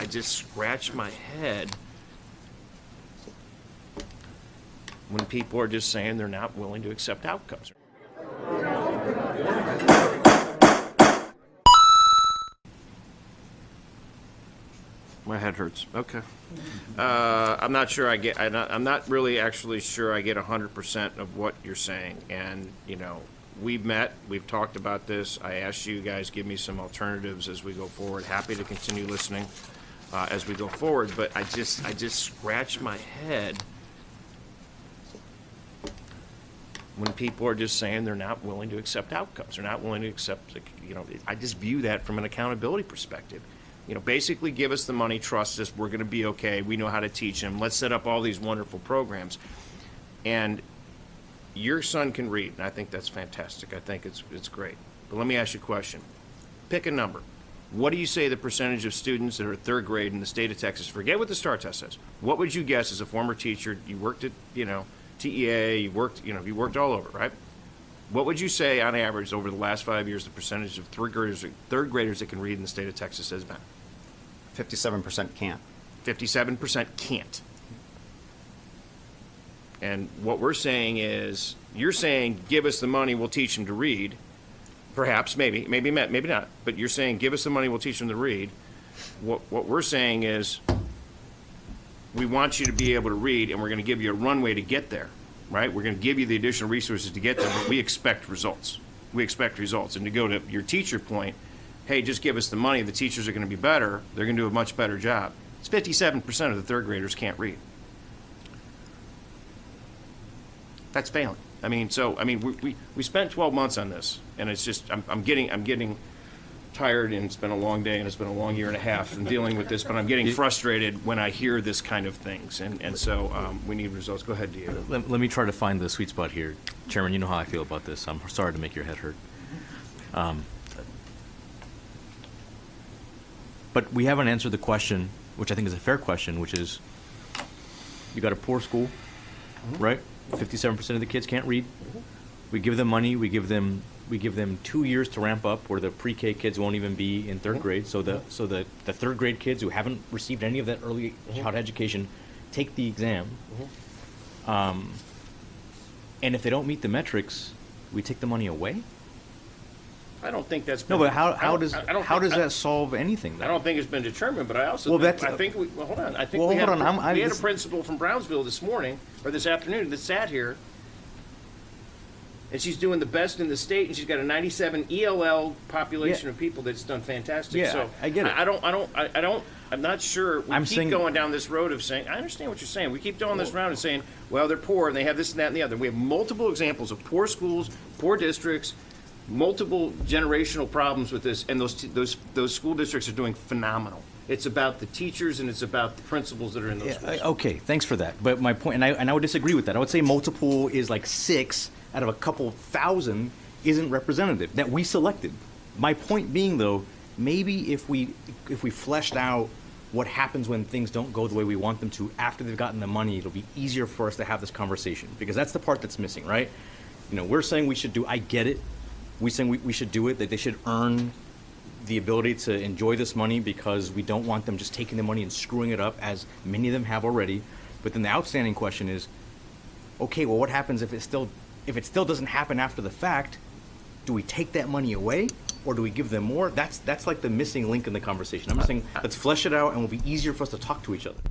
just scratch my head when people are just saying they're not willing to accept outcomes. My head hurts. Okay. I'm not sure I'm not really actually sure I get 100% of what you're saying. And, we've met, we've talked about this. I asked you guys, give me some alternatives as we go forward. Happy to continue listening as we go forward. But I just scratch my head when people are just saying they're not willing to accept outcomes. They're not willing to accept, I just view that from an accountability perspective. Basically give us the money, trust us, we're going to be okay, we know how to teach them, let's set up all these wonderful programs. And your son can read, and I think that's fantastic. I think it's great. But let me ask you a question. Pick a number. What do you say the percentage of students that are third grade in the state of Texas, forget what the STAR test says, what would you guess as a former teacher, you worked at, TEA, you worked all over, right? What would you say on average over the last 5 years the percentage of third graders that can read in the state of Texas has been? 57% can't. 57% can't. And what we're saying is, you're saying, give us the money, we'll teach them to read. Perhaps, maybe not. But you're saying, give us the money, we'll teach them to read. What we're saying is, we want you to be able to read, and we're going to give you a runway to get there, right? We're going to give you the additional resources to get there, but we expect results. We expect results. And to go to your teacher point, hey, just give us the money, the teachers are going to be better, they're going to do a much better job. It's 57% of the third graders can't read. That's failing. We spent 12 months on this, and it's just, I'm getting tired, and it's been a long day, and it's been a long year and a half in dealing with this, but I'm getting frustrated when I hear this kind of things, and so we need results. Go ahead, Diego. Let me try to find the sweet spot here. Chairman, you know how I feel about this. I'm sorry to make your head hurt. But we haven't answered the question, which I think is a fair question, which is, you got a poor school, right? 57% of the kids can't read. We give them money. We give them 2 years to ramp up, where the pre-K kids won't even be in third grade. So the third grade kids who haven't received any of that early childhood education take the exam. And if they don't meet the metrics, we take the money away. I don't think that's been, no. But how does that solve anything? I don't think it's been determined. But I also hold on. I think we had a principal from Brownsville this afternoon that sat here, and she's doing the best in the state, and she's got a 97 ELL population of people that's done fantastic. Yeah, so I get it. I'm not sure. We keep going down this road of saying, I understand what you're saying. We keep going this round and saying, well, they're poor and they have this and that and the other. We have multiple examples of poor schools, poor districts, multiple generational problems with this, and those school districts are doing phenomenal. It's about the teachers and it's about the principals that are in those schools. Okay, thanks for that. But my point, and I would disagree with that. I would say multiple is like 6 out of a couple thousand isn't representative that we selected. My point being, though, maybe if we fleshed out what happens when things don't go the way we want them to after they've gotten the money, it'll be easier for us to have this conversation, because that's the part that's missing, right? We're saying we should do. I get it. We saying we should do it, that they should earn the ability to enjoy this money, because we don't want them just taking the money and screwing it up, as many of them have already. But then the outstanding question is, okay, well, what happens if it still doesn't happen after the fact? Do we take that money away, or do we give them more? That's like the missing link in the conversation. I'm saying, let's flesh it out, and it will be easier for us to talk to each other.